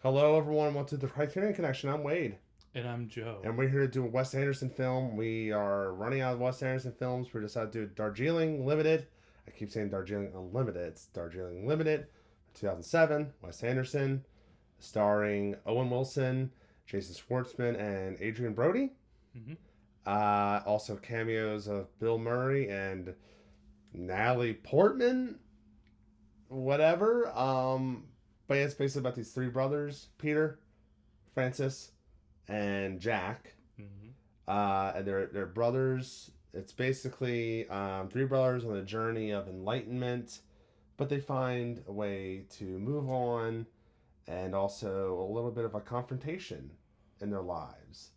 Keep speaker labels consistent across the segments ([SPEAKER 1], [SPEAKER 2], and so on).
[SPEAKER 1] Hello, everyone. Welcome to the Criterion Connection. I'm Wade,
[SPEAKER 2] And I'm Joe.
[SPEAKER 1] and we're here to do a Wes Anderson film. We are running out of Wes Anderson films. We decided to do Darjeeling Limited. I keep saying Darjeeling Unlimited. It's Darjeeling Limited, 2007. Wes Anderson, starring Owen Wilson, Jason Schwartzman, and Adrian Brody.
[SPEAKER 2] hmm
[SPEAKER 1] Also cameos of Bill Murray and Natalie Portman. Whatever. But yeah, it's basically about these three brothers: Peter, Francis, and Jack.
[SPEAKER 2] hmm
[SPEAKER 1] And they're brothers. It's basically three brothers on a journey of enlightenment, but they find a way to move on, and also a little bit of a confrontation in their lives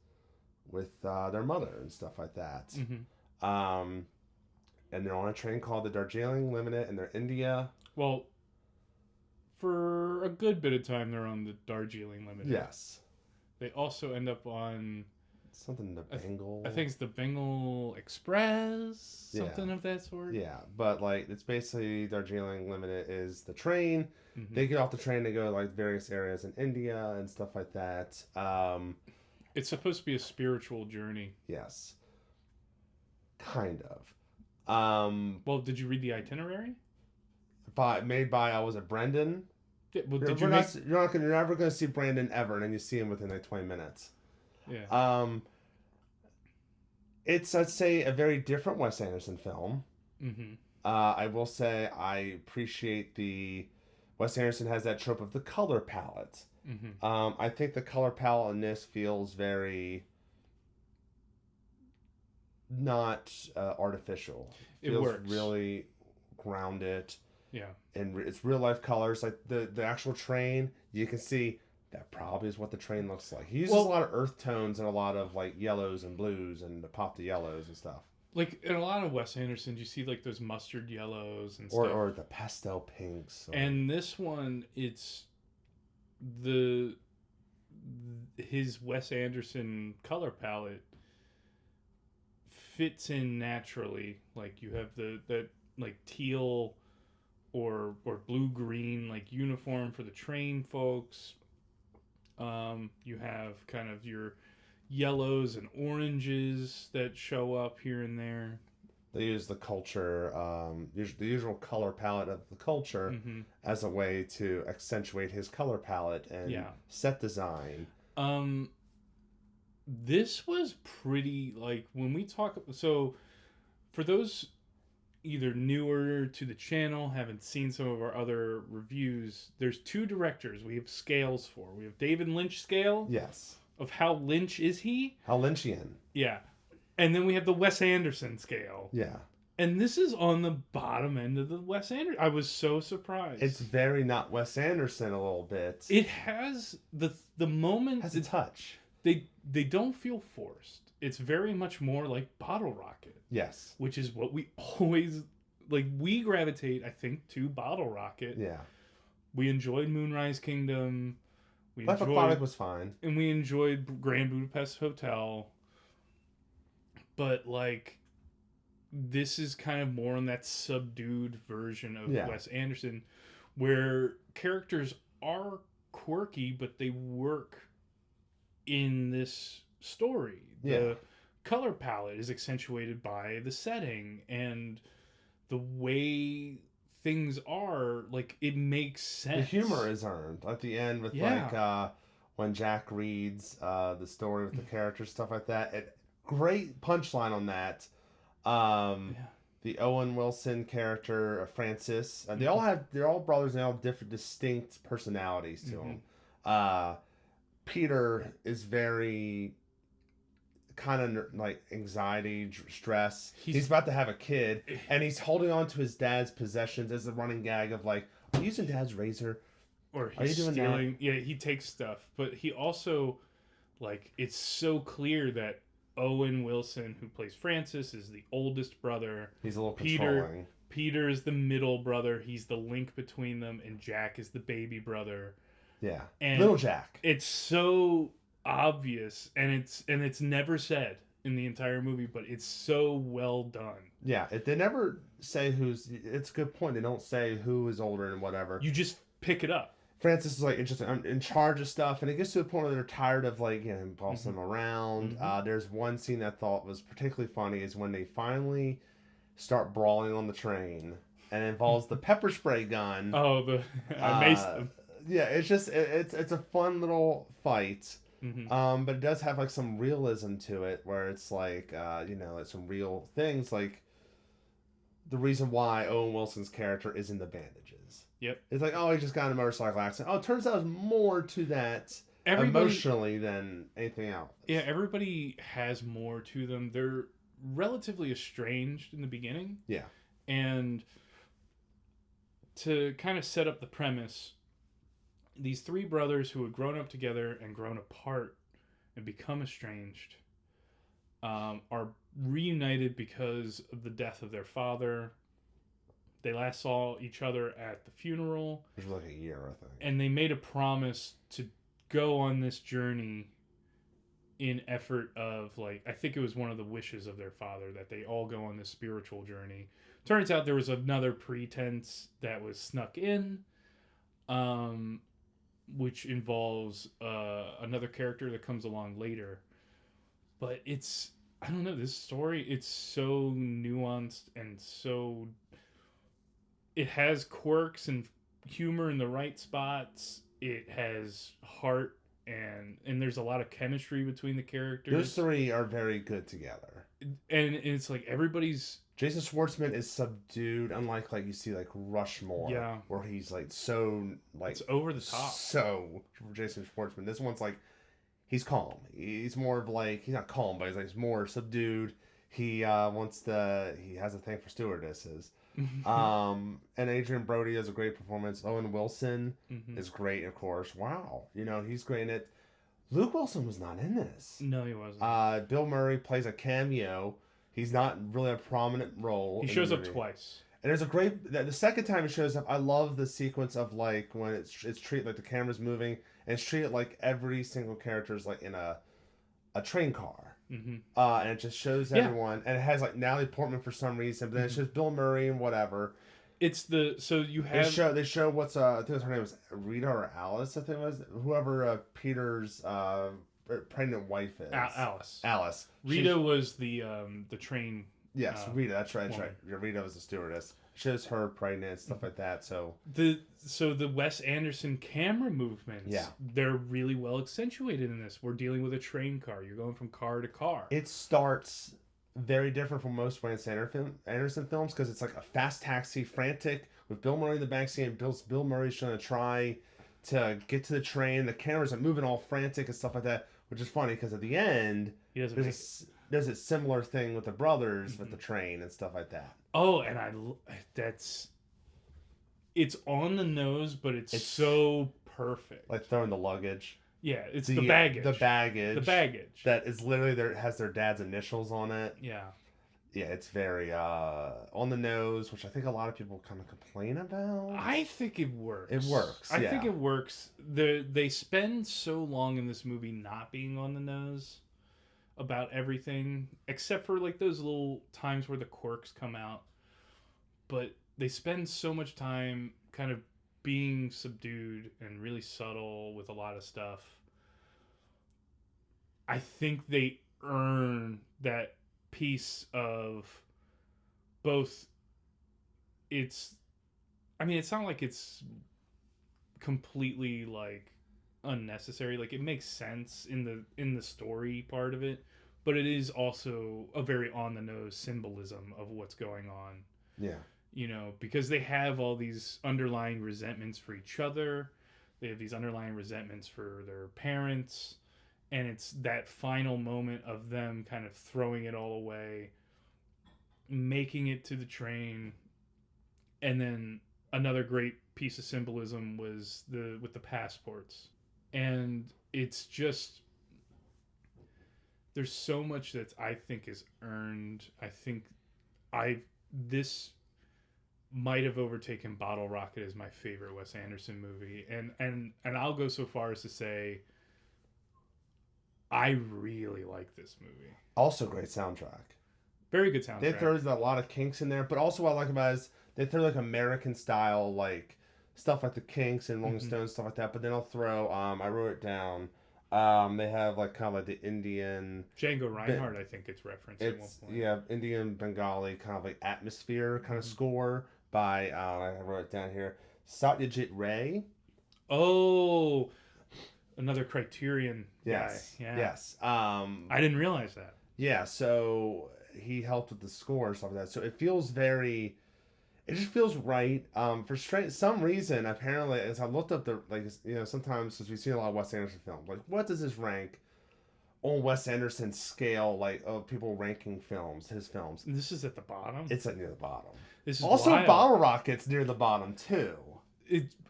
[SPEAKER 1] with their mother and stuff like that.
[SPEAKER 2] hmm
[SPEAKER 1] Um, and they're on a train called the Darjeeling Limited, and they're India.
[SPEAKER 2] Well, for a good bit of time, they're on the Darjeeling Limited.
[SPEAKER 1] Yes,
[SPEAKER 2] They also end up on,
[SPEAKER 1] something the
[SPEAKER 2] I, th-
[SPEAKER 1] Bengal.
[SPEAKER 2] I think it's the Bengal Express,
[SPEAKER 1] Yeah.
[SPEAKER 2] something of that sort.
[SPEAKER 1] Yeah, but like it's basically Darjeeling Limited is the train.
[SPEAKER 2] hmm
[SPEAKER 1] They get off the train, they go to like various areas in India and stuff like that.
[SPEAKER 2] It's supposed to be a spiritual journey.
[SPEAKER 1] Yes, kind of.
[SPEAKER 2] Well, did you read the itinerary?
[SPEAKER 1] Made by I was it Brendan?
[SPEAKER 2] Well,
[SPEAKER 1] You're,
[SPEAKER 2] did
[SPEAKER 1] we're
[SPEAKER 2] you make?
[SPEAKER 1] not, you're never gonna see Brandon ever, and then you see him within like 20 minutes.
[SPEAKER 2] Yeah.
[SPEAKER 1] Um, it's I'd say a very different Wes Anderson film.
[SPEAKER 2] hmm
[SPEAKER 1] I will say I appreciate the Wes Anderson has that trope of the color palette.
[SPEAKER 2] hmm
[SPEAKER 1] I think the color palette in this feels very not artificial.
[SPEAKER 2] It
[SPEAKER 1] Feels
[SPEAKER 2] works.
[SPEAKER 1] really grounded,
[SPEAKER 2] Yeah.
[SPEAKER 1] and it's real life colors. Like the actual train, you can see that probably is what the train looks like. He uses a
[SPEAKER 2] Well,
[SPEAKER 1] lot of earth tones and a lot of like yellows and blues and the pop the yellows and stuff,
[SPEAKER 2] like in a lot of Wes Anderson, you see like those mustard yellows and
[SPEAKER 1] or
[SPEAKER 2] stuff.
[SPEAKER 1] or the pastel pinks. Or,
[SPEAKER 2] And this one, it's the his Wes Anderson color palette fits in naturally. Like you have the that like teal or blue green like uniform for the train folks. You have kind of your yellows and oranges that show up here and there.
[SPEAKER 1] they use the culture, the usual color palette of the culture
[SPEAKER 2] hmm
[SPEAKER 1] as a way to accentuate his color palette and
[SPEAKER 2] Yeah.
[SPEAKER 1] set design.
[SPEAKER 2] Um, this was pretty like when we talk. So for those either newer to the channel, haven't seen some of our other reviews, there's two directors we have scales for. We have David Lynch scale
[SPEAKER 1] Yes.
[SPEAKER 2] of how Lynch is he.
[SPEAKER 1] How Lynchian.
[SPEAKER 2] Yeah. And then we have the Wes Anderson scale.
[SPEAKER 1] Yeah.
[SPEAKER 2] And this is on the bottom end of the Wes Anderson. I was so surprised.
[SPEAKER 1] It's very not Wes Anderson a little bit.
[SPEAKER 2] It has the moment
[SPEAKER 1] has a touch.
[SPEAKER 2] they don't feel forced. It's very much more like Bottle Rocket,
[SPEAKER 1] Yes.
[SPEAKER 2] which is what we always like. We gravitate, I think, to Bottle Rocket.
[SPEAKER 1] Yeah.
[SPEAKER 2] We enjoyed Moonrise Kingdom. We
[SPEAKER 1] Life
[SPEAKER 2] enjoyed,
[SPEAKER 1] Aquatic was fine.
[SPEAKER 2] and we enjoyed Grand Budapest Hotel. But like, this is kind of more on that subdued version of
[SPEAKER 1] Yeah.
[SPEAKER 2] Wes Anderson, where characters are quirky, but they work in this story.
[SPEAKER 1] Yeah.
[SPEAKER 2] The color palette is accentuated by the setting and the way things are. Like, it makes
[SPEAKER 1] The
[SPEAKER 2] sense.
[SPEAKER 1] humor is earned at the end with
[SPEAKER 2] Yeah.
[SPEAKER 1] like when Jack reads the story with the characters, stuff like that. Great punchline on that.
[SPEAKER 2] Yeah.
[SPEAKER 1] The Owen Wilson character, Francis,
[SPEAKER 2] Mm-hmm.
[SPEAKER 1] they're all brothers and they all have different distinct personalities to
[SPEAKER 2] Mhm.
[SPEAKER 1] them. Peter is very kind of like anxiety, stress. He's about to have a kid, and he's holding on to his dad's possessions as a running gag of like, "Are you using dad's razor?"
[SPEAKER 2] Or
[SPEAKER 1] Are you
[SPEAKER 2] he's
[SPEAKER 1] doing
[SPEAKER 2] stealing. Yeah, he takes stuff, but he also, like, it's so clear that Owen Wilson, who plays Francis, is the oldest brother.
[SPEAKER 1] He's a little
[SPEAKER 2] Peter
[SPEAKER 1] controlling.
[SPEAKER 2] Peter is the middle brother. He's the link between them, and Jack is the baby brother.
[SPEAKER 1] Yeah,
[SPEAKER 2] And
[SPEAKER 1] little Jack.
[SPEAKER 2] it's so obvious, and it's never said in the entire movie, but it's so well done.
[SPEAKER 1] Yeah, they never say who's. It's a good point. They don't say who is older and whatever.
[SPEAKER 2] You just pick it up.
[SPEAKER 1] Francis is like just in charge of stuff, and it gets to the point where they're tired of like him bossing them
[SPEAKER 2] Mm-hmm.
[SPEAKER 1] around.
[SPEAKER 2] Mm-hmm.
[SPEAKER 1] There's one scene that I thought was particularly funny is when they finally start brawling on the train, and it involves the pepper spray gun.
[SPEAKER 2] Oh, the I maced
[SPEAKER 1] Uh,
[SPEAKER 2] them.
[SPEAKER 1] yeah, it's just it's a fun little fight.
[SPEAKER 2] Mm-hmm.
[SPEAKER 1] But it does have like some realism to it, where it's like like some real things, like the reason why Owen Wilson's character is in the bandages.
[SPEAKER 2] Yep.
[SPEAKER 1] It's like, oh, he just got in a motorcycle accident. Oh, it turns out there's more to that
[SPEAKER 2] Everybody,
[SPEAKER 1] emotionally than anything else.
[SPEAKER 2] yeah, everybody has more to them. They're relatively estranged in the beginning,
[SPEAKER 1] Yeah.
[SPEAKER 2] and to kind of set up the premise, these three brothers who had grown up together and grown apart and become estranged are reunited because of the death of their father. They last saw each other at the funeral,
[SPEAKER 1] Which was like a year, I think.
[SPEAKER 2] and they made a promise to go on this journey in effort of, like, I think it was one of the wishes of their father that they all go on this spiritual journey. Turns out there was another pretense that was snuck in, um, which involves another character that comes along later. But it's, I don't know, this story, it's so nuanced and so, it has quirks and humor in the right spots. It has heart, and there's a lot of chemistry between the
[SPEAKER 1] Those
[SPEAKER 2] characters.
[SPEAKER 1] three are very good together.
[SPEAKER 2] And it's like everybody's,
[SPEAKER 1] Jason Schwartzman is subdued, unlike like you see like Rushmore,
[SPEAKER 2] yeah,
[SPEAKER 1] where he's like so like
[SPEAKER 2] it's over the top.
[SPEAKER 1] so for Jason Schwartzman. This one's like he's calm. He's more of like he's not calm, but he's more subdued. He he has a thing for stewardesses. And Adrian Brody has a great performance. Owen Wilson
[SPEAKER 2] Mm-hmm.
[SPEAKER 1] is great, of course. Wow, he's great in it. Luke Wilson was not in this.
[SPEAKER 2] No, he wasn't.
[SPEAKER 1] Bill Murray plays a cameo. He's not really a prominent role.
[SPEAKER 2] He
[SPEAKER 1] in
[SPEAKER 2] shows
[SPEAKER 1] the
[SPEAKER 2] up
[SPEAKER 1] movie.
[SPEAKER 2] twice.
[SPEAKER 1] And there's a great the second time it shows up. I love the sequence of like when it's treated like the camera's moving and it's treated like every single character is like in a train car.
[SPEAKER 2] Mm-hmm.
[SPEAKER 1] And it just shows
[SPEAKER 2] Yeah.
[SPEAKER 1] everyone, and it has like Natalie Portman for some reason, but then it shows Bill Murray and whatever.
[SPEAKER 2] It's so you
[SPEAKER 1] They
[SPEAKER 2] have
[SPEAKER 1] show what's I think her name was Rita or Alice. I think it was whoever Peter's pregnant wife is.
[SPEAKER 2] Alice.
[SPEAKER 1] Alice.
[SPEAKER 2] Rita was the train.
[SPEAKER 1] Yes, Rita. That's right. That's
[SPEAKER 2] woman.
[SPEAKER 1] right. Yeah, Rita was the stewardess. Shows her pregnant and stuff like that. So
[SPEAKER 2] The Wes Anderson camera movements,
[SPEAKER 1] Yeah.
[SPEAKER 2] they're really well accentuated in this. We're dealing with a train car. You're going from car to car.
[SPEAKER 1] it starts very different from most Wes Anderson films because it's like a fast taxi, frantic with Bill Murray in the backseat, and Bill Murray's trying to try to get to the train. The cameras are moving all frantic and stuff like that, which is funny because at the end
[SPEAKER 2] He doesn't make
[SPEAKER 1] there's a similar thing with the brothers with the train and stuff like that.
[SPEAKER 2] Oh, and it's on the nose, but it's so perfect.
[SPEAKER 1] Like throwing the luggage.
[SPEAKER 2] Yeah, it's the baggage.
[SPEAKER 1] The baggage.
[SPEAKER 2] The baggage.
[SPEAKER 1] That is literally has their dad's initials on it.
[SPEAKER 2] Yeah.
[SPEAKER 1] Yeah, it's very on the nose, which I think a lot of people kind of complain about.
[SPEAKER 2] I think it works.
[SPEAKER 1] It works,
[SPEAKER 2] I
[SPEAKER 1] yeah.
[SPEAKER 2] think it works. They spend so long in this movie not being on the nose about everything, except for like those little times where the quirks come out. But they spend so much time kind of being subdued and really subtle with a lot of stuff. I think they earn that piece of both. It's not like it's completely like unnecessary. Like it makes sense in the story part of it, but it is also a very on the nose symbolism of what's going on.
[SPEAKER 1] Yeah.
[SPEAKER 2] Because they have all these underlying resentments for each other. They have these underlying resentments for their parents. And it's that final moment of them kind of throwing it all away, making it to the train. And then another great piece of symbolism was with the passports. And it's just, there's so much that I think is earned. I think this might have overtaken Bottle Rocket as my favorite Wes Anderson movie. And I'll go so far as to say I really like this movie.
[SPEAKER 1] Also, great soundtrack.
[SPEAKER 2] Very good soundtrack.
[SPEAKER 1] They throw a lot of kinks in there, but also what I like about it is they throw like American style like stuff like the Kinks and Rolling
[SPEAKER 2] Mm-hmm.
[SPEAKER 1] Stones, stuff like that. But then I'll throw, I wrote it down. They have like kind of like the Indian,
[SPEAKER 2] Django Reinhardt, I think it's referenced at one
[SPEAKER 1] it's
[SPEAKER 2] point.
[SPEAKER 1] yeah, Indian Bengali kind of like atmosphere kind of
[SPEAKER 2] Mm-hmm.
[SPEAKER 1] score by, I wrote it down here, Satyajit Ray.
[SPEAKER 2] Oh, another Criterion guy.
[SPEAKER 1] Yes,
[SPEAKER 2] Yeah,
[SPEAKER 1] yes.
[SPEAKER 2] I didn't realize that.
[SPEAKER 1] Yeah, so he helped with the score and stuff like that. So it feels very, it just feels right. For some reason, apparently, as I looked up the like, sometimes since we've seen a lot of Wes Anderson films, like what does this rank on Wes Anderson's scale, like of people ranking films, his films?
[SPEAKER 2] This is at the bottom.
[SPEAKER 1] It's like near the bottom.
[SPEAKER 2] This is
[SPEAKER 1] Also,
[SPEAKER 2] wild.
[SPEAKER 1] Bottle Rocket's near the bottom too.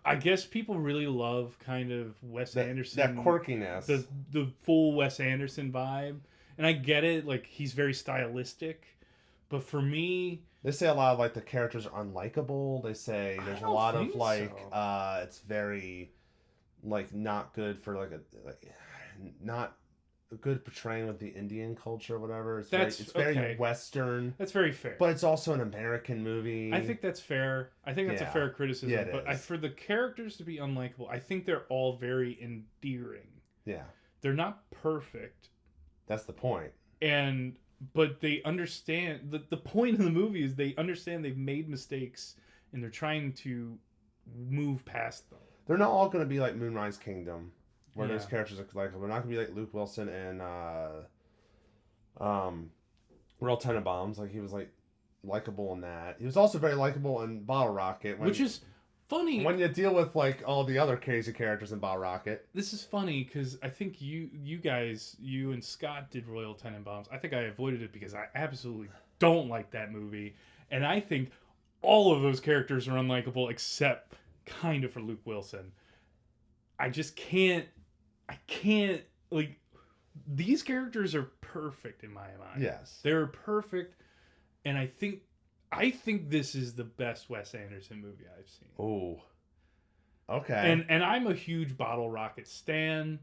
[SPEAKER 2] I guess people really love kind of Wes Anderson,
[SPEAKER 1] That quirkiness.
[SPEAKER 2] the full Wes Anderson vibe, and I get it. Like he's very stylistic, but for me,
[SPEAKER 1] They say a lot of like the characters are unlikable. They say there's a lot of like
[SPEAKER 2] so.
[SPEAKER 1] it's very like not good for like not good portraying of the Indian culture or whatever. It's very
[SPEAKER 2] okay.
[SPEAKER 1] Western,
[SPEAKER 2] That's very fair.
[SPEAKER 1] but it's also an American movie.
[SPEAKER 2] I think that's fair. I think that's a
[SPEAKER 1] Yeah.
[SPEAKER 2] fair criticism.
[SPEAKER 1] Yeah, it
[SPEAKER 2] but
[SPEAKER 1] is.
[SPEAKER 2] for the characters to be unlikable, I think they're all very endearing.
[SPEAKER 1] Yeah,
[SPEAKER 2] They're not perfect,
[SPEAKER 1] that's the point.
[SPEAKER 2] but they understand the point of the movie is they understand they've made mistakes and they're trying to move past them.
[SPEAKER 1] They're not all going to be like Moonrise Kingdom, where those
[SPEAKER 2] Yeah.
[SPEAKER 1] characters are like. They're not going to be like Luke Wilson and Royal Tenenbaums. Like he was like likable in that. He was also very likable in Bottle Rocket,
[SPEAKER 2] Which is funny.
[SPEAKER 1] when you deal with like all the other crazy characters in Bottle Rocket.
[SPEAKER 2] This is funny because I think you guys, you and Scott did Royal Tenenbaums. I think I avoided it because I absolutely don't like that movie, and I think all of those characters are unlikable except kind of for Luke Wilson. I just can't. I can't like these characters are perfect in my mind.
[SPEAKER 1] Yes.
[SPEAKER 2] They're perfect, and I think this is the best Wes Anderson movie I've seen.
[SPEAKER 1] Oh. Okay.
[SPEAKER 2] And I'm a huge Bottle Rocket stan.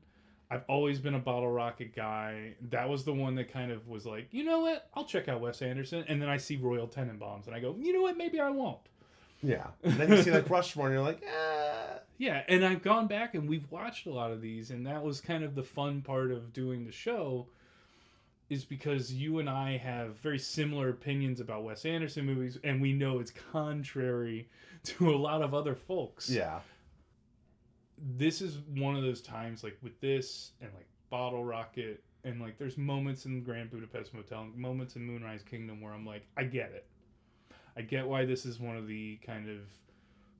[SPEAKER 2] I've always been a Bottle Rocket guy. That was the one that kind of was like, you know what? I'll check out Wes Anderson. And then I see Royal Tenenbaums, and I go, you know what? Maybe I won't.
[SPEAKER 1] Yeah. And then you see like Rushmore, and you're like, eh.
[SPEAKER 2] Yeah, and I've gone back and we've watched a lot of these, and that was kind of the fun part of doing the show, is because you and I have very similar opinions about Wes Anderson movies, and we know it's contrary to a lot of other folks.
[SPEAKER 1] Yeah.
[SPEAKER 2] This is one of those times, like with this and like Bottle Rocket, and like there's moments in Grand Budapest Hotel, moments in Moonrise Kingdom where I'm like, I get it. I get why this is one of the kind of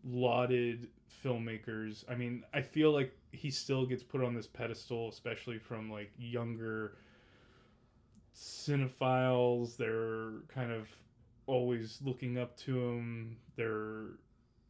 [SPEAKER 2] lauded filmmakers. I mean, I feel like he still gets put on this pedestal, especially from like younger cinephiles. They're kind of always looking up to him. They're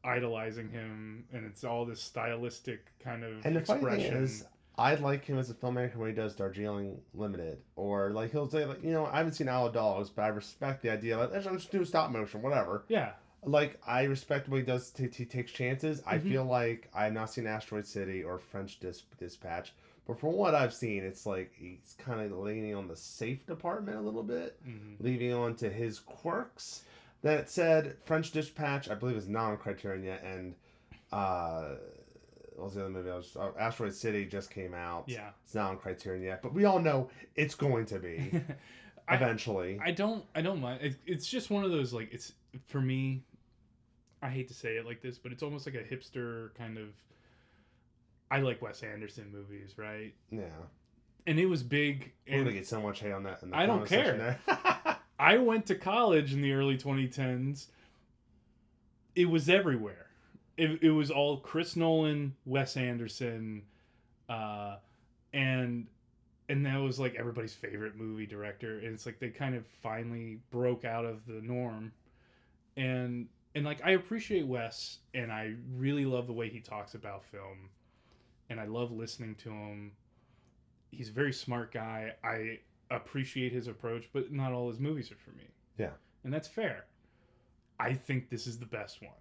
[SPEAKER 2] idolizing him, and it's all this stylistic kind of
[SPEAKER 1] And the funny thing
[SPEAKER 2] expression.
[SPEAKER 1] is, I like him as a filmmaker when he does Darjeeling Limited, or like he'll say like, I haven't seen Isle of Dogs, but I respect the idea. Like, let's just do stop motion, whatever.
[SPEAKER 2] Yeah.
[SPEAKER 1] Like I respect what he does. He takes chances. I
[SPEAKER 2] Mhm.
[SPEAKER 1] feel like I've not seen Asteroid City or French Dispatch, but from what I've seen, it's like he's kind of leaning on the safe department a little bit, leaving on to his quirks. That said, French Dispatch, I believe, is not on Criterion yet, and what was the other movie? Asteroid City just came out.
[SPEAKER 2] Yeah.
[SPEAKER 1] It's not on Criterion yet, but we all know it's going to be eventually.
[SPEAKER 2] I don't mind. It's just one of those, like, it's for me. I hate to say it like this, but it's almost like a hipster kind of. I like Wes Anderson movies, right?
[SPEAKER 1] Yeah.
[SPEAKER 2] And it was big.
[SPEAKER 1] We're gonna get so much hate on that. In the
[SPEAKER 2] I don't
[SPEAKER 1] comment section
[SPEAKER 2] care.
[SPEAKER 1] there.
[SPEAKER 2] I went to college in the early 2010s. It was everywhere. It was all Chris Nolan, Wes Anderson, and that was like everybody's favorite movie director. And it's like they kind of finally broke out of the norm. And like I appreciate Wes, and I really love the way he talks about film, and I love listening to him. He's a very smart guy. I appreciate his approach, but not all his movies are for me.
[SPEAKER 1] Yeah.
[SPEAKER 2] And that's fair. I think this is the best one,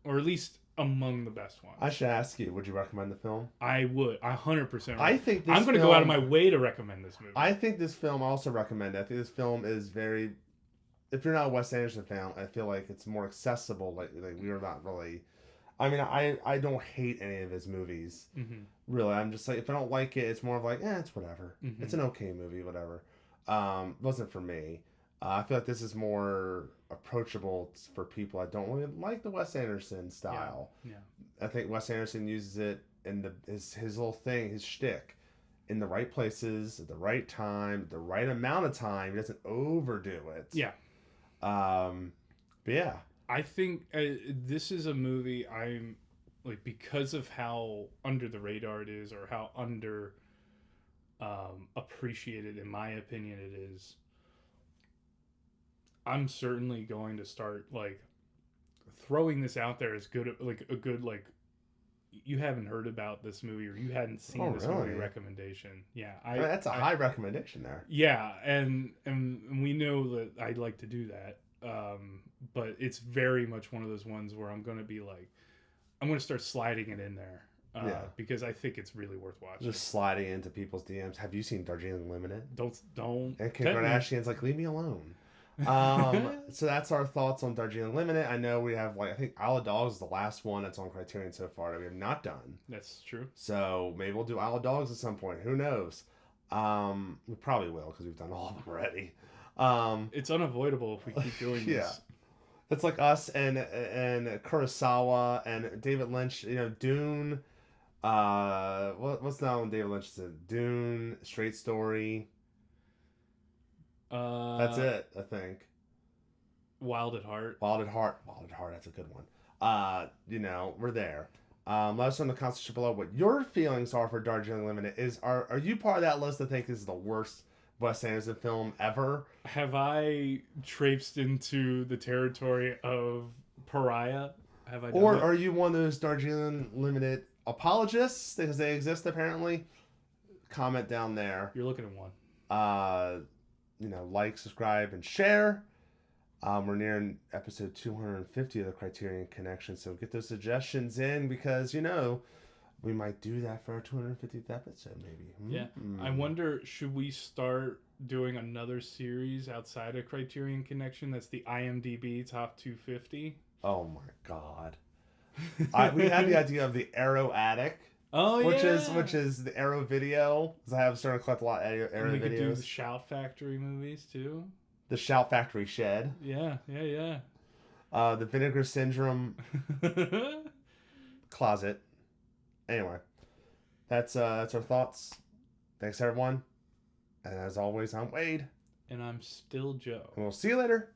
[SPEAKER 2] or at least among the best ones.
[SPEAKER 1] I should ask you, would you recommend the film?
[SPEAKER 2] I would 100%.
[SPEAKER 1] I think this
[SPEAKER 2] I'm going to go out of my way to recommend this movie.
[SPEAKER 1] I think this film, I also recommend it. I think this film is very, if you're not a Wes Anderson fan, I feel like it's more accessible. Like we are not really, I mean, I don't hate any of his movies.
[SPEAKER 2] Mm-hmm.
[SPEAKER 1] Really, I'm just like, if I don't like it, it's more of like, it's whatever.
[SPEAKER 2] Mm-hmm.
[SPEAKER 1] It's an okay movie, whatever. Wasn't for me. I feel like this is more approachable for people that don't really like the Wes Anderson
[SPEAKER 2] Yeah.
[SPEAKER 1] style.
[SPEAKER 2] Yeah.
[SPEAKER 1] I think Wes Anderson uses it in his little thing, his shtick, in the right places at the right time, the right amount of time. He doesn't overdo it.
[SPEAKER 2] Yeah.
[SPEAKER 1] But yeah,
[SPEAKER 2] I think this is a movie I'm like, because of how under the radar it is, or how under appreciated, in my opinion, it is. I'm certainly going to start like throwing this out there as good, like a good, like, you haven't heard about this movie or you hadn't
[SPEAKER 1] oh
[SPEAKER 2] seen this movie
[SPEAKER 1] really?
[SPEAKER 2] recommendation. Yeah,
[SPEAKER 1] I mean, that's a high recommendation there.
[SPEAKER 2] yeah, and we know that I'd like to do that. But it's very much one of those ones where I'm going to be like, I'm going to start sliding it in there.
[SPEAKER 1] Yeah.
[SPEAKER 2] Because I think it's really worth watching.
[SPEAKER 1] Just sliding into people's DMs. Have you seen Darjeeling Limited?
[SPEAKER 2] Don't.
[SPEAKER 1] And Kim Kardashian's like, leave me alone. So that's our thoughts on Darjeeling Limited. I know we have, like, I think Isle of Dogs is the last one that's on Criterion so far that we have not done.
[SPEAKER 2] That's true.
[SPEAKER 1] So maybe we'll do Isle of Dogs at some point. Who knows? We probably will because we've done all of them already.
[SPEAKER 2] It's unavoidable if we keep doing this.
[SPEAKER 1] Yeah. It's like us and Kurosawa and David Lynch. You know, Dune. What's that one David Lynch said? Dune, Straight Story. That's it, I think.
[SPEAKER 2] Wild at Heart.
[SPEAKER 1] Wild at Heart. That's a good one. You know, we're there. Let us know in the comments section below what your feelings are for Darjeeling Limited. Are you part of that list that think this is the worst Wes Anderson film ever?
[SPEAKER 2] Have I traipsed into the territory of Pariah? Have I done
[SPEAKER 1] Or
[SPEAKER 2] that?
[SPEAKER 1] are you one of those Darjeeling Limited apologists, because they exist apparently? Comment down there.
[SPEAKER 2] You're looking at one.
[SPEAKER 1] You know, like, subscribe, and share. We're nearing episode 250 of the Criterion Connection, so get those suggestions in, because, you know, we might do that for our 250th episode, maybe.
[SPEAKER 2] Yeah. I wonder, should we start doing another series outside of Criterion Connection that's the IMDb Top 250?
[SPEAKER 1] Oh my god. We had the idea of the Arrow Attic.
[SPEAKER 2] Oh,
[SPEAKER 1] which
[SPEAKER 2] yeah.
[SPEAKER 1] which is the Arrow video, because I have started to collect a lot of Arrow
[SPEAKER 2] and we
[SPEAKER 1] videos.
[SPEAKER 2] could do the Shout Factory movies too.
[SPEAKER 1] The Shout Factory Shed.
[SPEAKER 2] Yeah.
[SPEAKER 1] The Vinegar Syndrome Closet. Anyway, that's our thoughts. Thanks everyone, and as always, I'm Wade,
[SPEAKER 2] And I'm still Joe.
[SPEAKER 1] and we'll see you later.